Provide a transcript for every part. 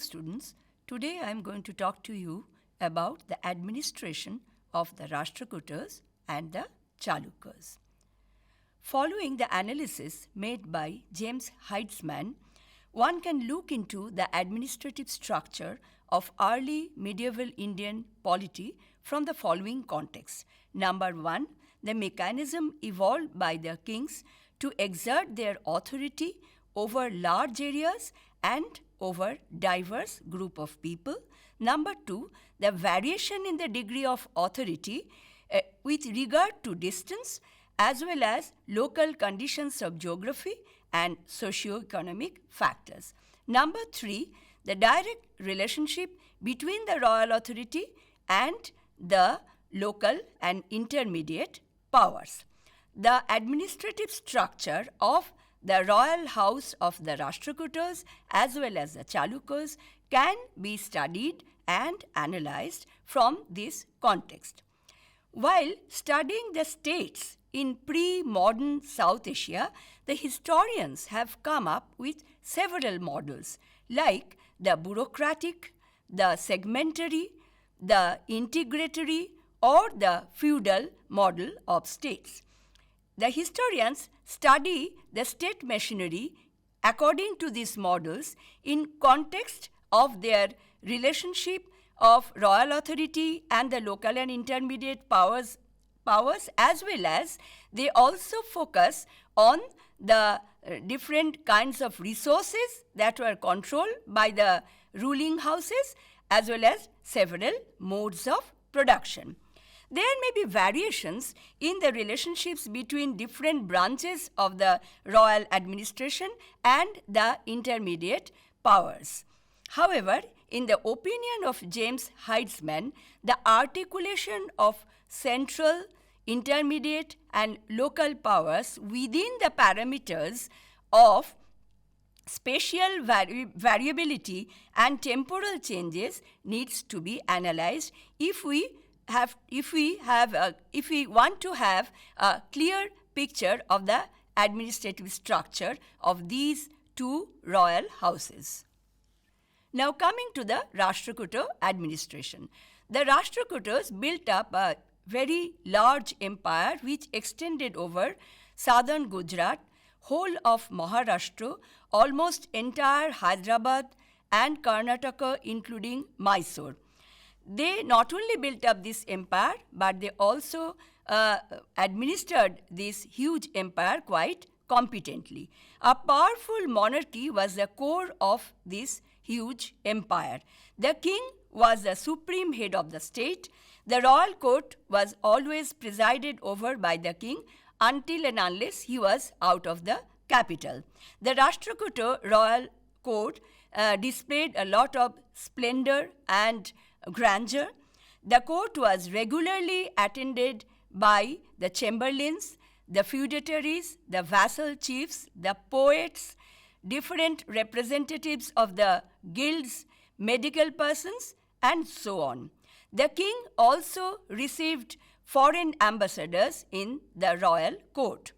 students, today I am going to talk to you about the administration of the Rashtrakutas and the Chalukyas. Following the analysis made by James Heidsman, one can look into the administrative structure of early medieval Indian polity from the following context. Number one, the mechanism evolved by the kings to exert their authority over large areas and over diverse group of people. Number two, the variation in the degree of authority with regard to distance as well as local conditions of geography and socio-economic factors. Number three, the direct relationship between the royal authority and the local and intermediate powers. The administrative structure of the royal house of the Rashtrakutas as well as the Chalukyas can be studied and analyzed from this context. While studying the states in pre-modern South Asia, the historians have come up with several models like the bureaucratic, the segmentary, the integratory, or the feudal model of states. The historians study the state machinery according to these models in context of their relationship of royal authority and the local and intermediate powers as well as they also focus on the different kinds of resources that were controlled by the ruling houses as well as several modes of production. There may be variations in the relationships between different branches of the royal administration and the intermediate powers. However, in the opinion of James Heidsman, the articulation of central, intermediate, and local powers within the parameters of spatial variability and temporal changes needs to be analyzed if we want to have a clear picture of the administrative structure of these two royal houses. Now coming to the Rashtrakuta administration. The Rashtrakutas built up a very large empire which extended over southern Gujarat, whole of Maharashtra, almost entire Hyderabad and Karnataka including Mysore. They not only built up this empire, but they also administered this huge empire quite competently. A powerful monarchy was the core of this huge empire. The king was the supreme head of the state. The royal court was always presided over by the king until and unless he was out of the capital. The Rashtrakuta royal court displayed a lot of splendor and grandeur. The court was regularly attended by the chamberlains, the feudatories, the vassal chiefs, the poets, different representatives of the guilds, medical persons, and so on. The king also received foreign ambassadors in the royal court.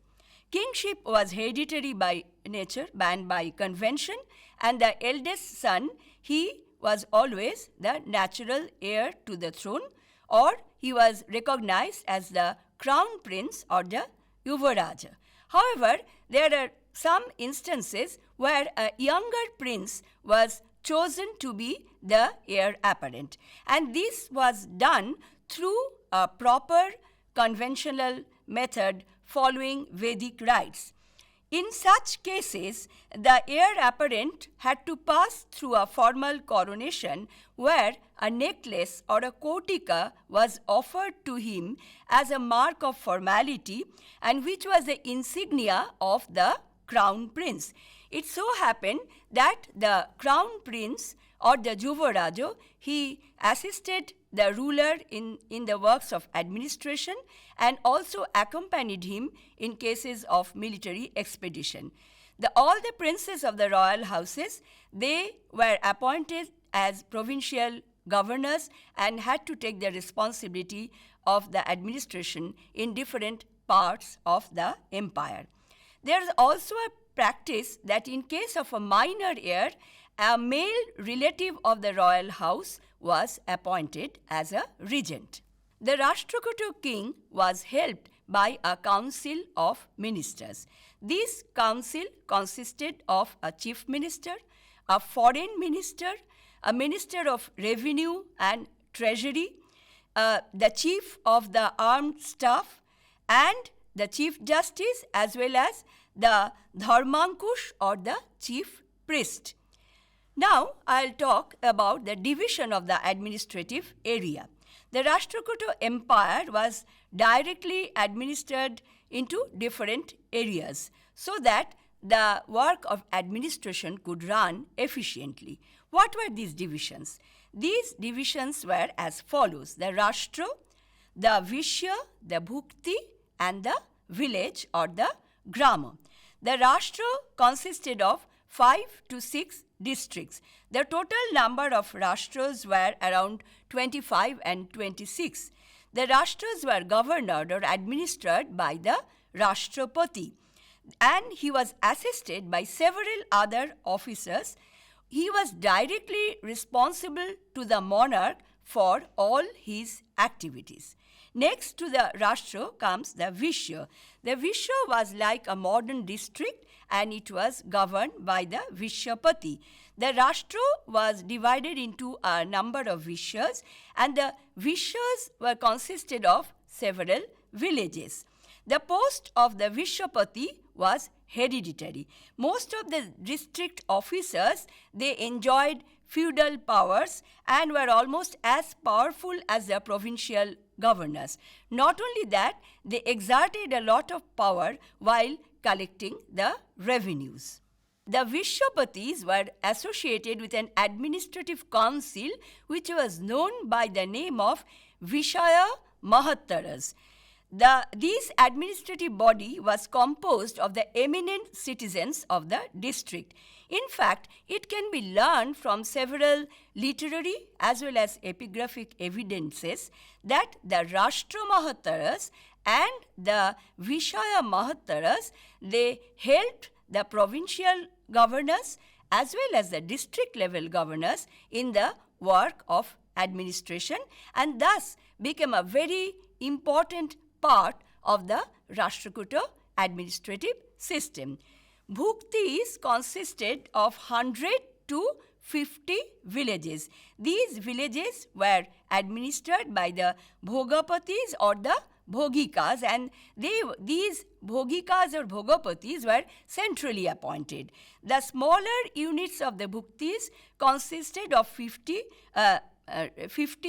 Kingship was hereditary by nature and by convention, and the eldest son, he was always the natural heir to the throne, or he was recognized as the crown prince or the Yuvaraja. However, there are some instances where a younger prince was chosen to be the heir apparent, and this was done through a proper conventional method following Vedic rites. In such cases, the heir apparent had to pass through a formal coronation where a necklace or a kotika was offered to him as a mark of formality and which was the insignia of the crown prince. It so happened that the crown prince or the Yuvaraja, he assisted the ruler in the works of administration and also accompanied him in cases of military expedition. All the princes of the royal houses, they were appointed as provincial governors and had to take the responsibility of the administration in different parts of the empire. There is also a practice that in case of a minor heir, a male relative of the royal house was appointed as a regent. The Rashtrakuta king was helped by a council of ministers. This council consisted of a chief minister, a foreign minister, a minister of revenue and treasury, the chief of the armed staff, and the chief justice, as well as the dharmankush or the chief priest. Now I'll talk about the division of the administrative area. The Rashtrakuta Empire was directly administered into different areas so that the work of administration could run efficiently. What were these divisions? These divisions were as follows: the Rashtra, the Vishya, the Bhukti, and the village or the Grama. The Rashtra consisted of 5 to 6 districts. The total number of Rashtras were around 25 and 26. The Rashtras were governed or administered by the Rashtrapati, and he was assisted by several other officers. He was directly responsible to the monarch for all his activities. Next to the Rashtra comes the Vishya. The Vishya was like a modern district, and it was governed by the Vishyapati. The Rashtra was divided into a number of Vishyas, and the Vishyas were consisted of several villages. The post of the Vishyapati was hereditary. Most of the district officers, they enjoyed feudal powers and were almost as powerful as the provincial governors. Not only that, they exerted a lot of power while collecting the revenues. The Vishyapatis were associated with an administrative council which was known by the name of Vishaya Mahattaras. This administrative body was composed of the eminent citizens of the district. In fact, it can be learned from several literary as well as epigraphic evidences that the Rashtra Mahattaras and the Vishaya Mahattaras, they helped the provincial governors as well as the district level governors in the work of administration, and thus became a very important part of the Rashtrakuta administrative system. Bhuktis consisted of 100 to 50 villages. These villages were administered by the Bhogapatis or the Bhogikas, and these Bhogikas or Bhogapatis were centrally appointed. The smaller units of the Bhuktis consisted of 50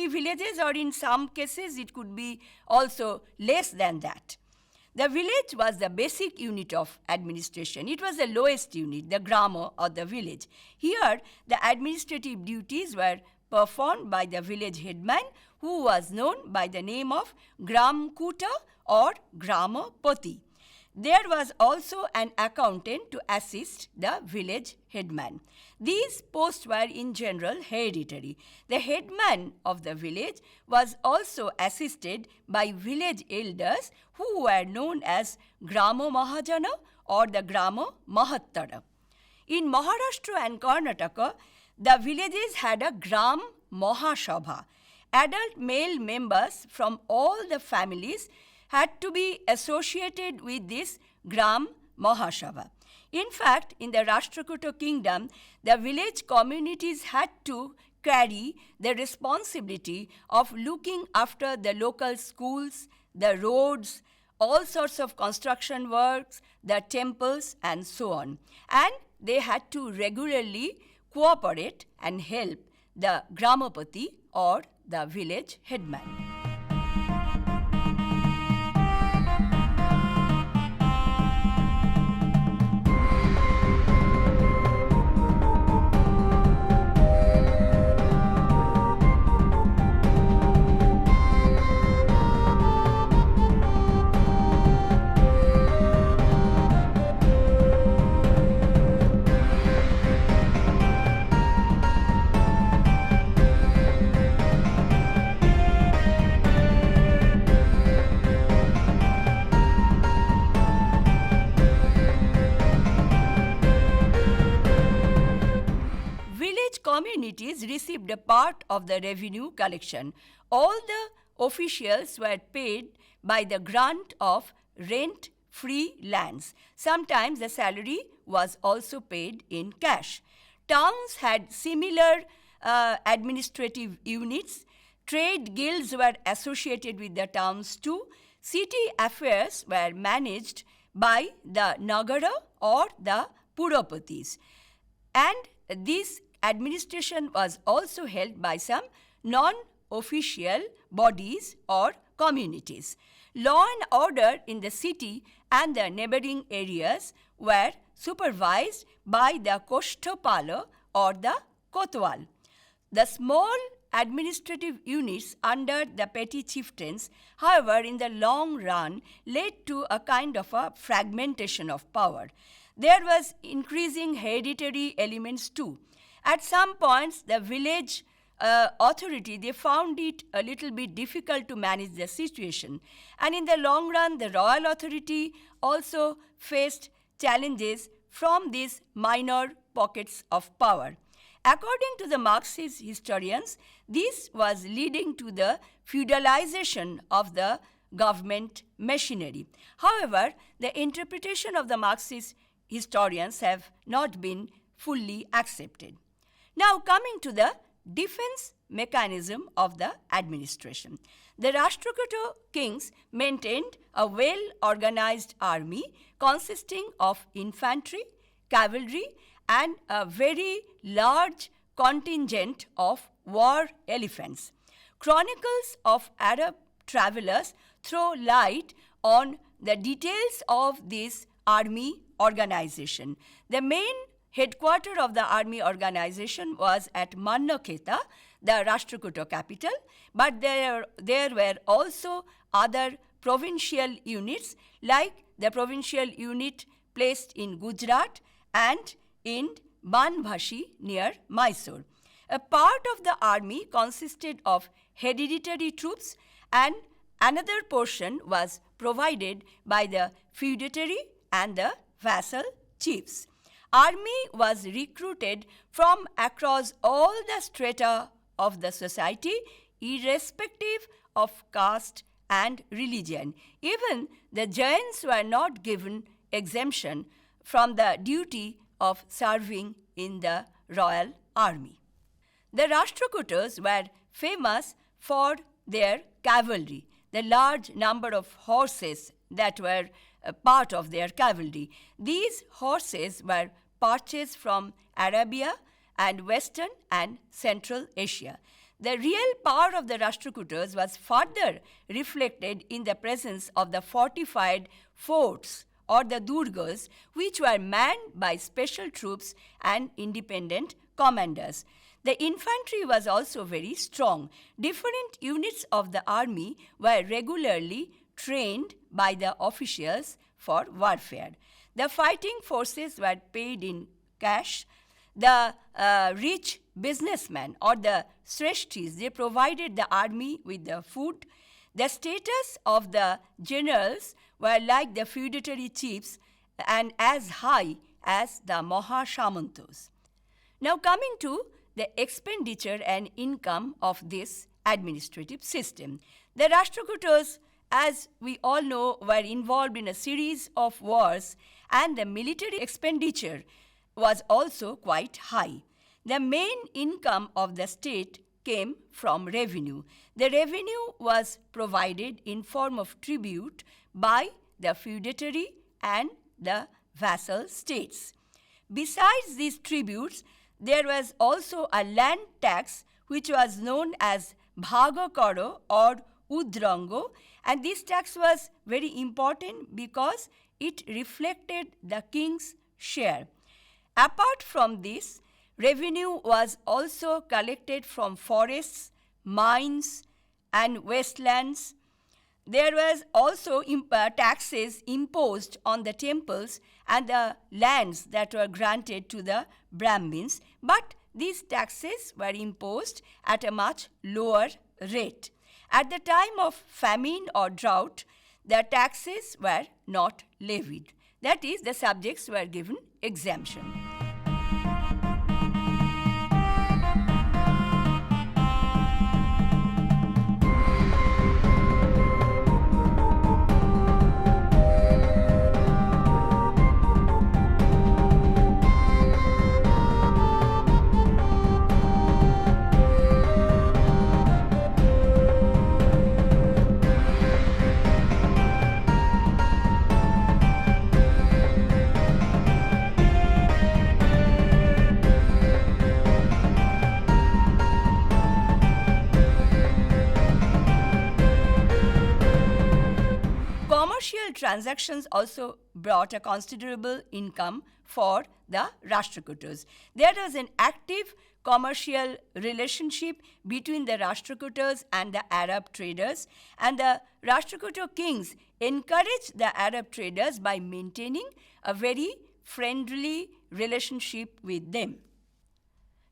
villages, or in some cases it could be also less than that. The village was the basic unit of administration. It was the lowest unit, the grama or the village. Here, the administrative duties were performed by the village headman, who was known by the name of Gramkuta or Gramapati. There was also an accountant to assist the village headman. These posts were in general hereditary. The headman of the village was also assisted by village elders who were known as Grama Mahajana or the Grama Mahattara. In Maharashtra and Karnataka, the villages had a Gram Mahasabha. Adult male members from all the families had to be associated with this Gram Mahasabha. In fact, in the Rashtrakuta kingdom, the village communities had to carry the responsibility of looking after the local schools, the roads, all sorts of construction works, the temples, and so on. And they had to regularly cooperate and help the Gramapati or the village headman. communities received a part of the revenue collection. All the officials were paid by the grant of rent-free lands. Sometimes the salary was also paid in cash. Towns had similar administrative units. Trade guilds were associated with the towns too. City affairs were managed by the Nagara or the Purapatis. And this administration was also held by some non-official bodies or communities. Law and order in the city and the neighboring areas were supervised by the Koshtapala or the Kotwal. The small administrative units under the petty chieftains, however, in the long run led to a kind of a fragmentation of power. There was increasing hereditary elements too. At some points, the village authority, they found it a little bit difficult to manage the situation. And in the long run, the royal authority also faced challenges from these minor pockets of power. According to the Marxist historians, this was leading to the feudalization of the government machinery. However, the interpretation of the Marxist historians have not been fully accepted. Now, coming to the defense mechanism of the administration. The Rashtrakuta kings maintained a well-organized army consisting of infantry, cavalry, and a very large contingent of war elephants. Chronicles of Arab travelers throw light on the details of this army organization. The main headquarters of the army organization was at Mannakheta, the Rashtrakuta capital, but there were also other provincial units like the provincial unit placed in Gujarat and in Banbhashi near Mysore. A part of the army consisted of hereditary troops and another portion was provided by the feudatory and the vassal chiefs. Army was recruited from across all the strata of the society, irrespective of caste and religion. Even the Jains were not given exemption from the duty of serving in the royal army. The Rashtrakutas were famous for their cavalry, the large number of horses that were a part of their cavalry. These horses were purchased from Arabia and Western and Central Asia. The real power of the Rashtrakutas was further reflected in the presence of the fortified forts or the durgas, which were manned by special troops and independent commanders. The infantry was also very strong. Different units of the army were regularly trained by the officials for warfare. The fighting forces were paid in cash. The rich businessmen or the shreshtis, they provided the army with the food. The status of the generals were like the feudatory chiefs and as high as the Mahashamantos. Now coming to the expenditure and income of this administrative system. The Rashtrakutas, as we all know, were involved in a series of wars and the military expenditure was also quite high. The main income of the state came from revenue. The revenue was provided in form of tribute by the feudatory and the vassal states. Besides these tributes, there was also a land tax which was known as Bhagakara or Udrango, and this tax was very important because it reflected the king's share. Apart from this, revenue was also collected from forests, mines, and wastelands. There was also taxes imposed on the temples and the lands that were granted to the Brahmins, but these taxes were imposed at a much lower rate. At the time of famine or drought, the taxes were not levied. That is, the subjects were given exemption. transactions also brought a considerable income for the Rashtrakutas. There was an active commercial relationship between the Rashtrakutas and the Arab traders, and the Rashtrakuta kings encouraged the Arab traders by maintaining a very friendly relationship with them.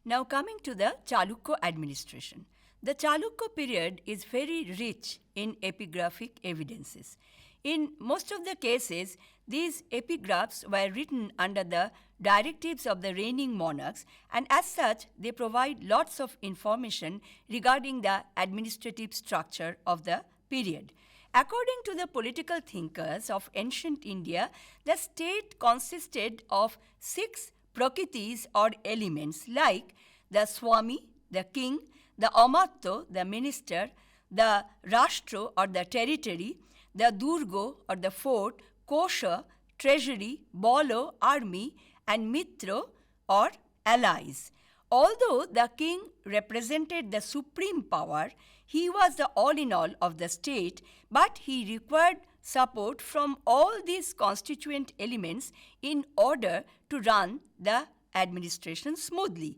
Now coming to the Chalukya administration. The Chalukya period is very rich in epigraphic evidences. In most of the cases, these epigraphs were written under the directives of the reigning monarchs, and as such, they provide lots of information regarding the administrative structure of the period. According to the political thinkers of ancient India, the state consisted of 6 prakritis or elements like the Swami, the king, the Amatya, the minister, the Rashtra or the territory, the Durga or the fort, Kosha, treasury, Balo, army, and Mitra or allies. Although the king represented the supreme power, he was the all-in-all of the state, but he required support from all these constituent elements in order to run the administration smoothly.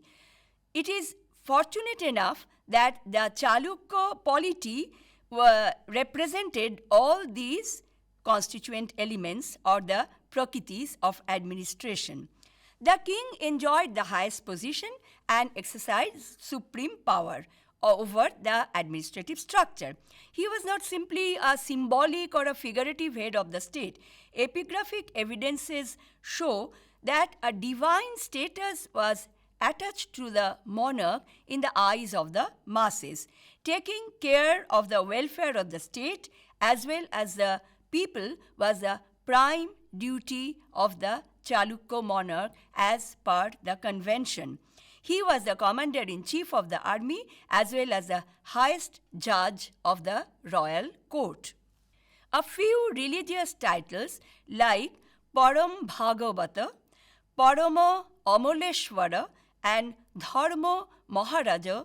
It is fortunate enough that the Chalukya polity represented all these constituent elements or the prakritis of administration. The king enjoyed the highest position and exercised supreme power over the administrative structure. He was not simply a symbolic or a figurative head of the state. Epigraphic evidences show that a divine status was attached to the monarch in the eyes of the masses. Taking care of the welfare of the state as well as the people was the prime duty of the Chalukya monarch as per the convention. He was the commander-in-chief of the army as well as the highest judge of the royal court. A few religious titles like Param Bhagavata, Parama Amaleshwara, and Dharma Maharaja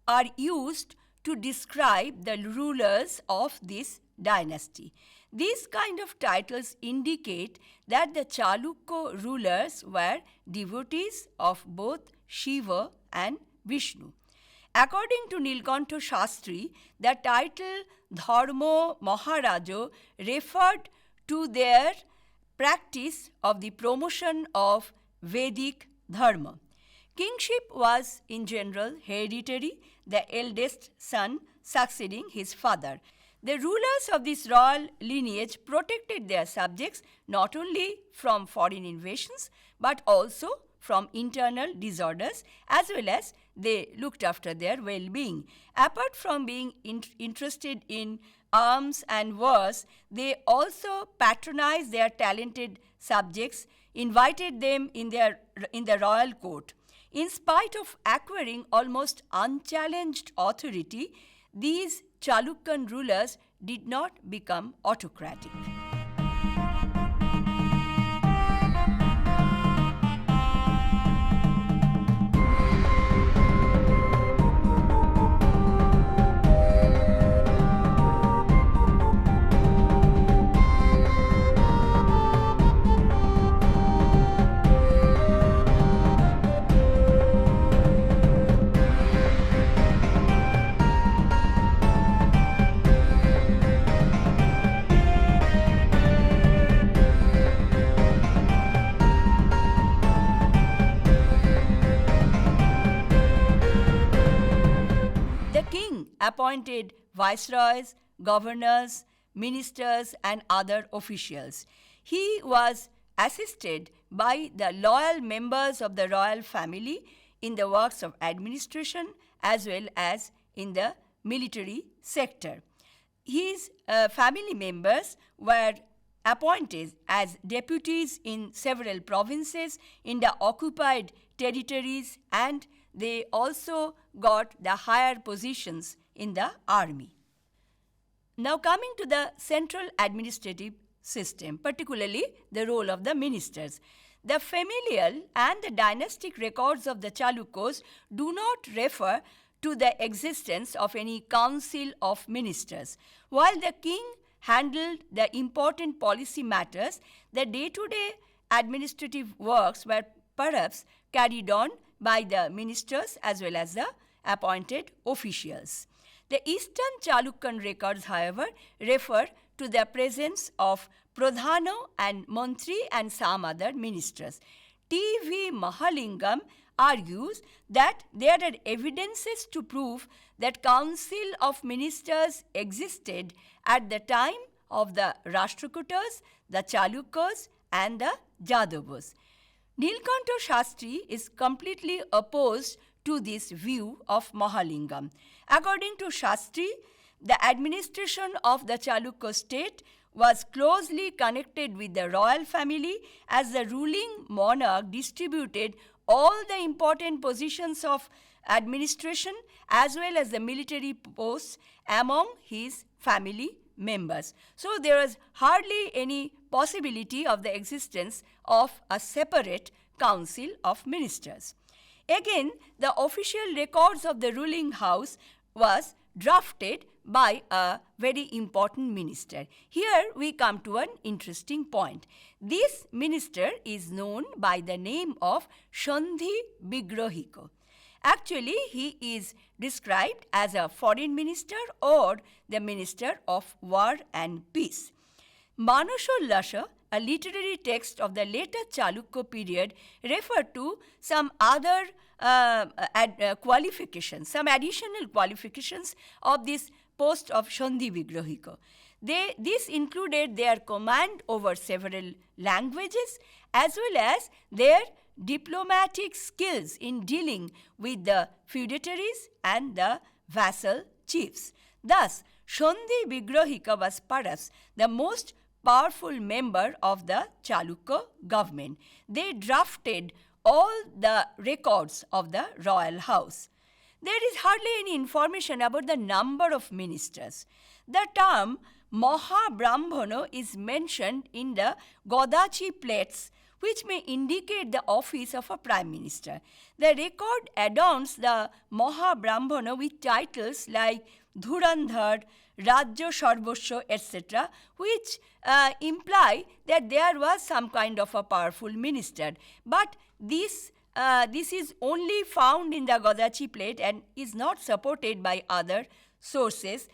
are used to describe the rulers of this dynasty. These kind of titles indicate that the Chalukya rulers were devotees of both Shiva and Vishnu. According to Nilkantha Shastri, the title Dharma Maharaja referred to their practice of the promotion of Vedic Dharma. Kingship was in general hereditary, the eldest son succeeding his father. The rulers of this royal lineage protected their subjects not only from foreign invasions but also from internal disorders, as well as they looked after their well-being. Apart from being interested in arms and wars, they also patronized their talented subjects, invited them in the royal court. In spite of acquiring almost unchallenged authority, these Chalukyan rulers did not become autocratic. Appointed viceroys, governors, ministers, and other officials. He was assisted by the loyal members of the royal family in the works of administration as well as in the military sector. His family members were appointed as deputies in several provinces in the occupied territories, and they also got the higher positions in the army. Now coming to the central administrative system, particularly the role of the ministers. The familial and the dynastic records of the Chalukyas do not refer to the existence of any council of ministers. While the king handled the important policy matters, the day-to-day administrative works were perhaps carried on by the ministers as well as the appointed officials. The Eastern Chalukyan records, however, refer to the presence of Pradhano and Mantri and some other ministers. T.V. Mahalingam argues that there are evidences to prove that Council of Ministers existed at the time of the Rashtrakutas, the Chalukyas and the Jadavas. Nilkantha Shastri is completely opposed to this view of Mahalingam. According to Shastri, the administration of the Chalukya state was closely connected with the royal family, as the ruling monarch distributed all the important positions of administration as well as the military posts among his family members. So there was hardly any possibility of the existence of a separate council of ministers. Again, the official records of the ruling house was drafted by a very important minister. Here we come to an interesting point. This minister is known by the name of Sandhi Vigrahika. Actually, he is described as a foreign minister or the minister of war and peace. Manosollasa, a literary text of the later Chalukya period, referred to some other qualifications, some additional qualifications of this post of Sandhi Vigrahika. This included their command over several languages as well as their diplomatic skills in dealing with the feudatories and the vassal chiefs. Thus, Sandhi Vigrahika was perhaps the most powerful member of the Chalukya government. They drafted all the records of the royal house. There is hardly any information about the number of ministers. The term Mahabrahmana is mentioned in the Godachi plates, which may indicate the office of a prime minister. The record adorns the Mahabrahmana with titles like Dhurandhar, Rajya Sarvasya, etc., which imply that there was some kind of a powerful minister. But this is only found in the Godachi plate and is not supported by other sources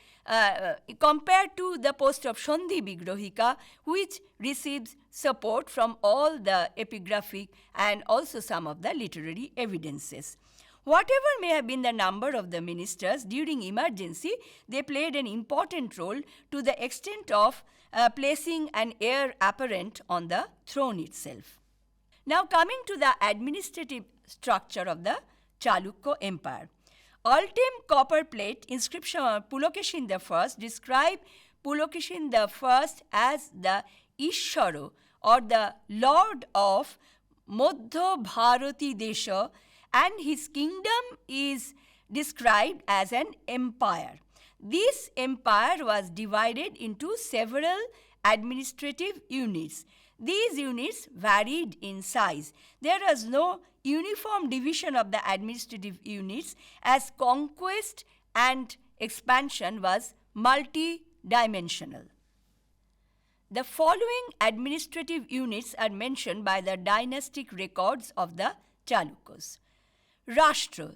compared to the post of Sandhi Vigrahika, which receives support from all the epigraphic and also some of the literary evidences. Whatever may have been the number of the ministers during emergency, they played an important role to the extent of placing an heir apparent on the throne itself. Now coming to the administrative structure of the Chalukya Empire. Ultim copper plate inscription of Pulakeshin I describe Pulakeshin I as the Ishara or the Lord of Madhya Bharati Desha, and his kingdom is described as an empire. This empire was divided into several administrative units. These units varied in size. There was no uniform division of the administrative units, as conquest and expansion was multi-dimensional. The following administrative units are mentioned by the dynastic records of the Chalukyas. Rashtra.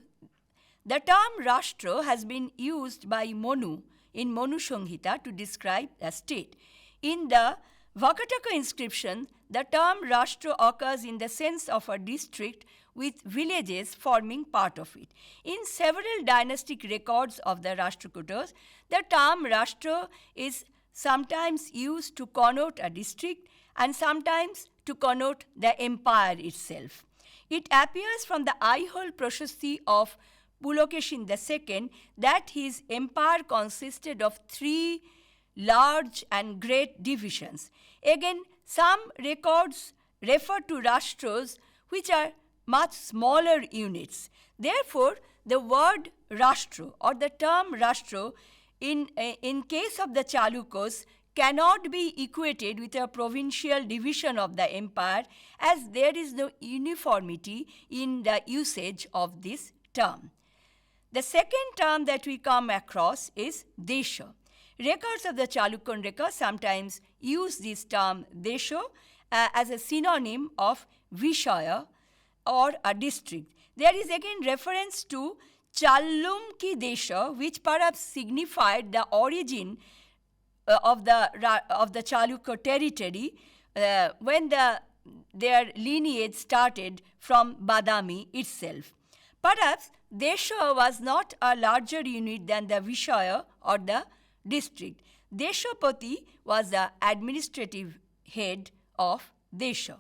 The term Rashtra has been used by Manu in Manu Samhita to describe a state. In the Vakataka inscription, the term Rashtra occurs in the sense of a district with villages forming part of it. In several dynastic records of the Rashtrakutas, the term Rashtra is sometimes used to connote a district and sometimes to connote the empire itself. It appears from the Aihole Prashasti of Pulakeshin II that his empire consisted of 3 large and great divisions. Again, some records refer to Rashtras which are much smaller units. Therefore, the word Rashtra or the term Rashtra in case of the Chalukyas cannot be equated with a provincial division of the empire, as there is no uniformity in the usage of this term. The second term that we come across is Desha. Records of the Chalukyan Reka sometimes use this term Desho as a synonym of Vishaya or a district. There is again reference to Challum ki Desha, which perhaps signified the origin of the Chalukya territory when their lineage started from Badami itself. Perhaps Desha was not a larger unit than the Vishaya or the district. Deshapati was the administrative head of Desha.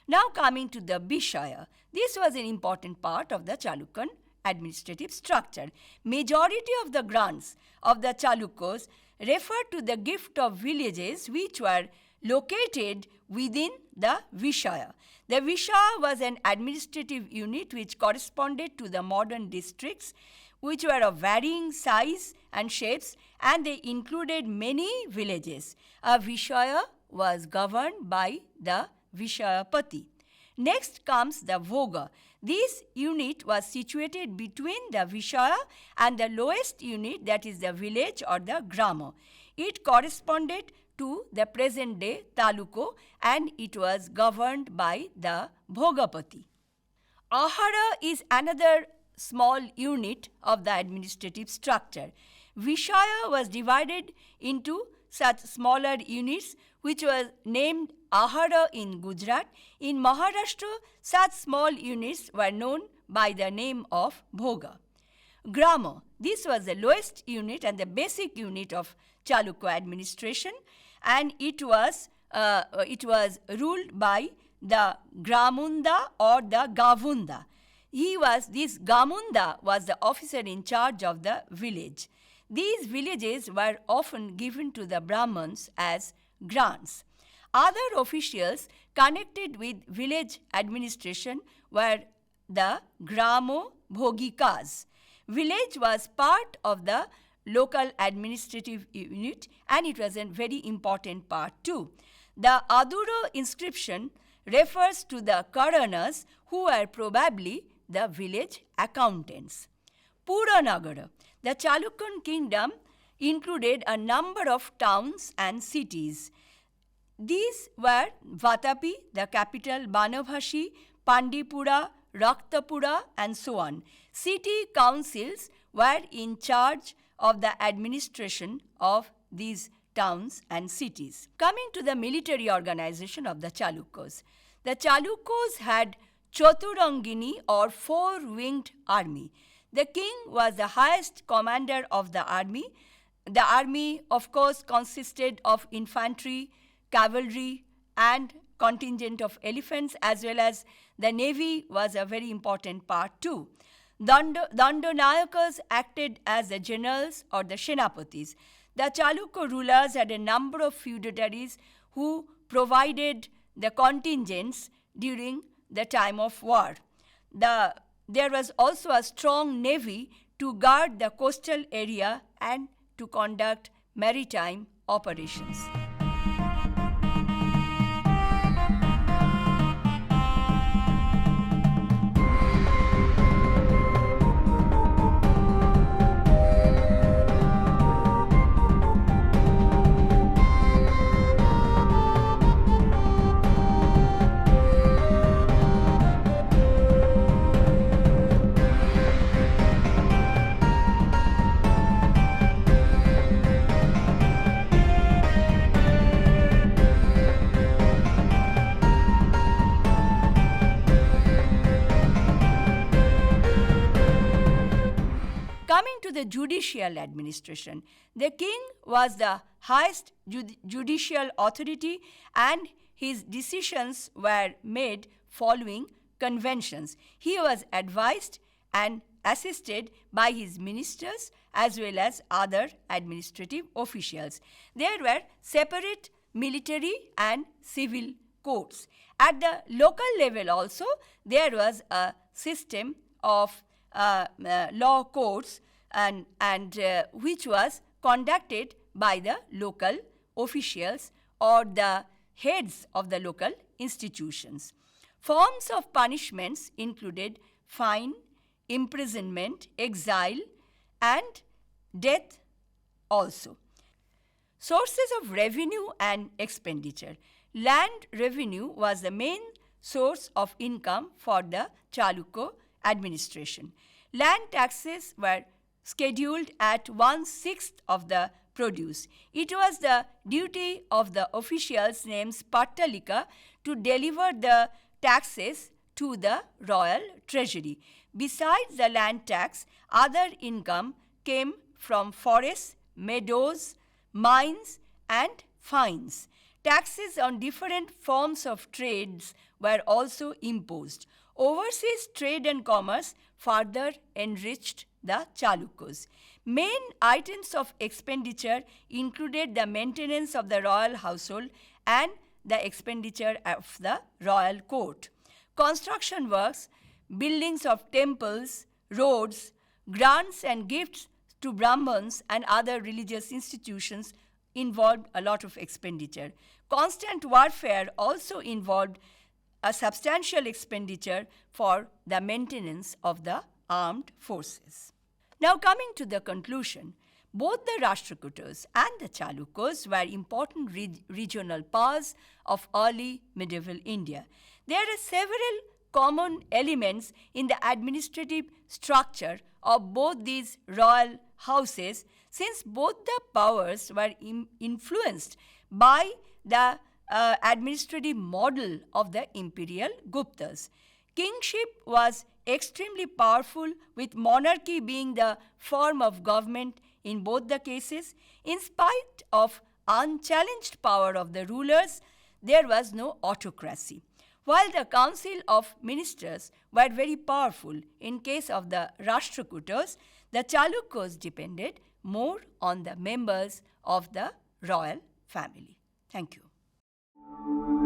Now coming to the Vishaya, this was an important part of the Chalukyan administrative structure. Majority of the grants of the Chalukyas refer to the gift of villages which were located within the Vishaya. The Vishaya was an administrative unit which corresponded to the modern districts, which were of varying size and shapes, and they included many villages. A Vishaya was governed by the Vishayapati. Next comes the Bhoga. This unit was situated between the Vishaya and the lowest unit, that is the village or the grama. It corresponded to the present-day Taluko, and it was governed by the Bhogapati. Ahara is another small unit of the administrative structure. Vishaya was divided into such smaller units which was named Ahara in Gujarat. In Maharashtra, such small units were known by the name of Bhoga. Grama, this was the lowest unit and the basic unit of Chalukya administration, and it was ruled by the Gramunda or the Gavunda. This Gamunda was the officer in charge of the village. These villages were often given to the Brahmins as grants. Other officials connected with village administration were the Gramo Bhogikas. Village was part of the local administrative unit, and it was a very important part too. The Aduro inscription refers to the Karanas, who were probably the village accountants. Puranagara. The Chalukyan kingdom included a number of towns and cities. These were Vatapi, the capital, Banabhashi, Pandipura, Raktapura, and so on. City councils were in charge of the administration of these towns and cities. Coming to the military organization of the Chalukyas. The Chalukyas had Chaturangini or four-winged army. The king was the highest commander of the army. The army, of course, consisted of infantry, cavalry, and contingent of elephants, as well as the navy was a very important part too. Dandanayakas acted as the generals or the Senapatis. The Chalukya rulers had a number of feudatories who provided the contingents during the time of war. There was also a strong navy to guard the coastal area and to conduct maritime operations. Coming to the judicial administration, the king was the highest judicial authority, and his decisions were made following conventions. He was advised and assisted by his ministers as well as other administrative officials. There were separate military and civil courts. At the local level also, there was a system of law courts and which was conducted by the local officials or the heads of the local institutions. Forms of punishments included fine, imprisonment, exile, and death also. Sources of revenue and expenditure. Land revenue was the main source of income for the Chalukya administration. Land taxes were scheduled at 1/6 of the produce. It was the duty of the officials named Pattalika to deliver the taxes to the royal treasury. Besides the land tax, other income came from forests, meadows, mines, and fines. Taxes on different forms of trades were also imposed. Overseas trade and commerce further enriched the Chalukyas. Main items of expenditure included the maintenance of the royal household and the expenditure of the royal court. Construction works, buildings of temples, roads, grants and gifts to Brahmins and other religious institutions involved a lot of expenditure. Constant warfare also involved a substantial expenditure for the maintenance of the armed forces. Now coming to the conclusion, both the Rashtrakutas and the Chalukyas were important regional powers of early medieval India. There are several common elements in the administrative structure of both these royal houses, since both the powers were influenced by the administrative model of the imperial Guptas. Kingship was extremely powerful, with monarchy being the form of government in both the cases. In spite of unchallenged power of the rulers, there was no autocracy. While the council of ministers were very powerful in case of the Rashtrakutas, the Chalukyas depended more on the members of the royal family. Thank you.